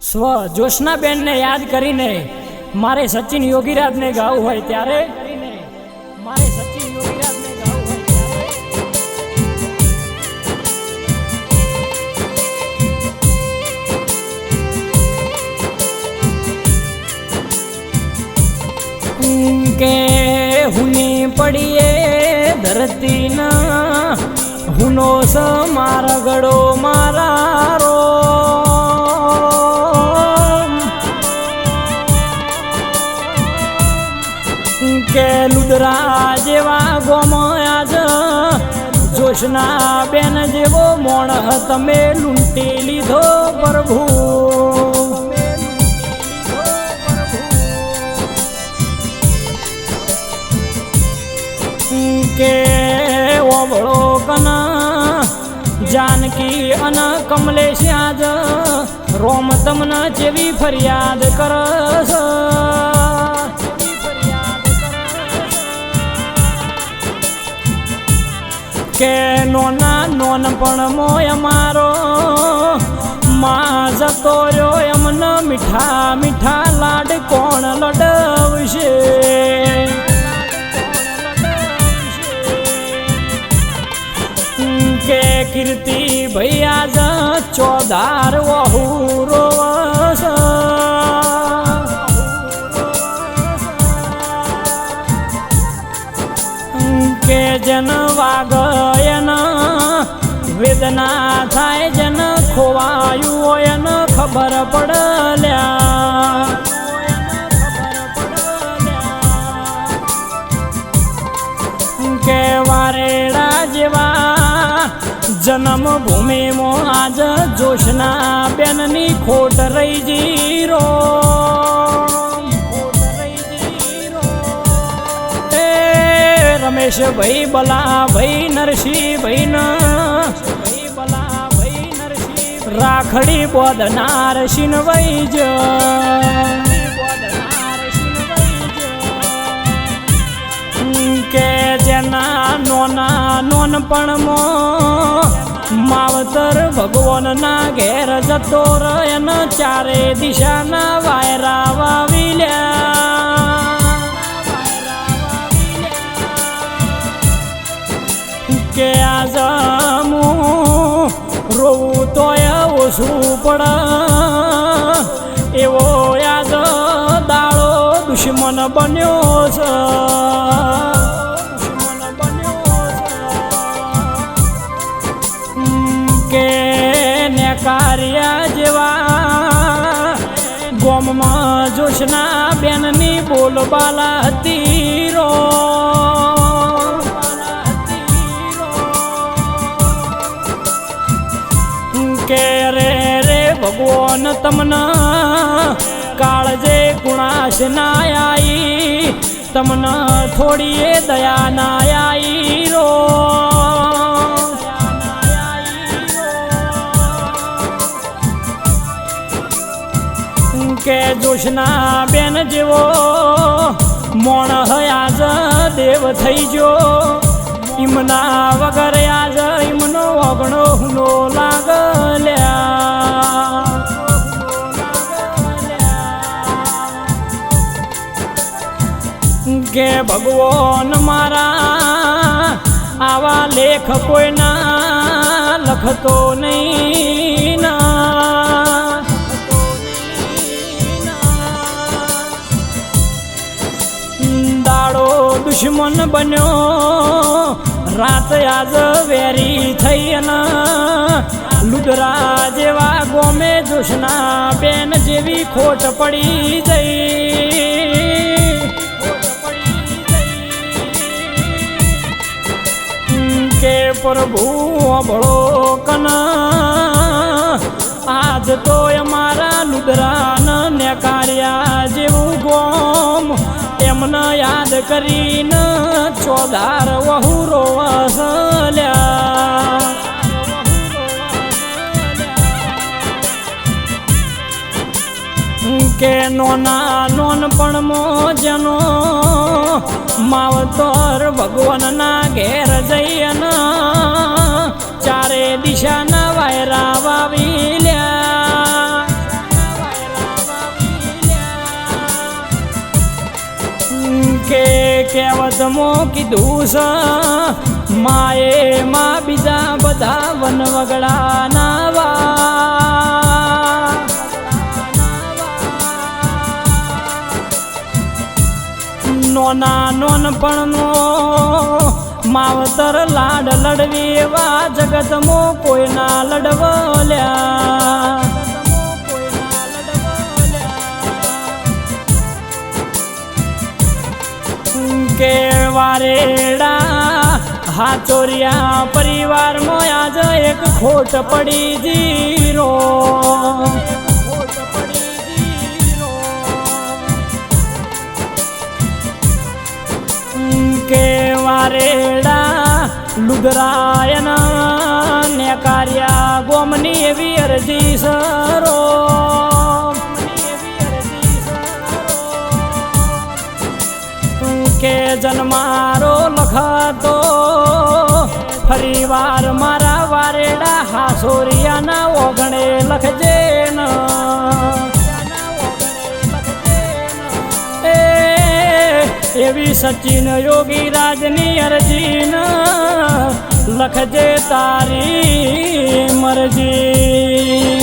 સ્વ જોશનાબેન ને યાદ કરીને મારે સચિન યોગીરાજ ને ગાવું હોય ત્યારે મારે સચિન યોગીરાજ ને ગાવું હોય ત્યારે કે હુની પડીએ ધરતી ના હુનો સમાર ગળો મારા કે લુદરા જેવા ગોમયાજ જોશના બેન જેવો મોણ તમે લૂંટી લીધો પ્રભુ કે ઓબળો કના જાનકી અન કમલેશ આજ રોમ તમને જેવી ફરિયાદ કરસ કે નોના નોન પણ મોય મારો માં જતો રહ્યો એમને મીઠા મીઠા લાડ કોણ લડવશે કે કીર્તિ ભૈયા જ ચોધાર વહુ રોવસ કે જન વાગયન વેદના થાય જન ખોવાયું હોય ન ખબર પડલ્યા કે વારેડા જેવા જન્મ ભૂમિમાં આજ જોશના બેનની ખોટ રહી જીરો રમેશ ભાઈ બલા ભાઈ નરસિંહ ભાઈ ન રાખડી બોધનાર શિનવઈ જ કે જેના નોના નોનપણ માવતર ભગવાન ના ઘેર જતો રન ચારે દિશાના વાયરા વાવિલ્યા કે આજ રોવું તોય ઓછું પડ એવો યાદ દાળો દુશ્મન બન્યો છે કે નેકારિયા જેવા ગોમમાં જોશના બેનની બોલબાલા હતી રો કે રે રે ભગવાન તમને કાળજે ગુણાશ ના આઈ તમને થોડી દયા ના આઈ રો કે જોશના બેન જેવો મોણ હયાજ દેવ થઈ જો ઇમના વગર આજ ઇમનો ઓગણો હુનો લાગલ્યા કે ભગવાન મારા આવા લેખ કોઈના લખતો નહીં ના દાડો દુશ્મન બન્યો રાત આજ વેરી થઈ ન લુદરા જેવા ગોમે જોશના બેન જેવી ખોટ પડી જઈ કે પ્રભુ અભળો કના આજ તો અમારા લુદરા ને કાર્યા જેવું ગોમ એમને યાદ કરીને ચોધાર વહુ રોવસલ્યા કે નોના નોનપણ મોજનો માવતર ભગવાનના ઘેર જઈન ચારે દિશાના વાયરા વાવી લ્યા કહેવતમાં કીધું છે માએ માં બીજા બધા વન વગડા નાવા નોના નોનપણનો માવતર લાડ લડવી એવા જગતમાં કોઈના લડવલ્યા કે વારેડા હાચોરિયા પરિવારમાં આજ એક ખોટ પડી જીરો કે વારેડા લુધરાયના ને કાર્યા ગોમની એવી અરજી સરો કે જન્મારો લખતો ફરી વાર મારા વારેડા હાસોરિયાના ઓગણે લખજે ન એવી સચિન યોગી રાજની અરજી ન લખજે તારી મરજી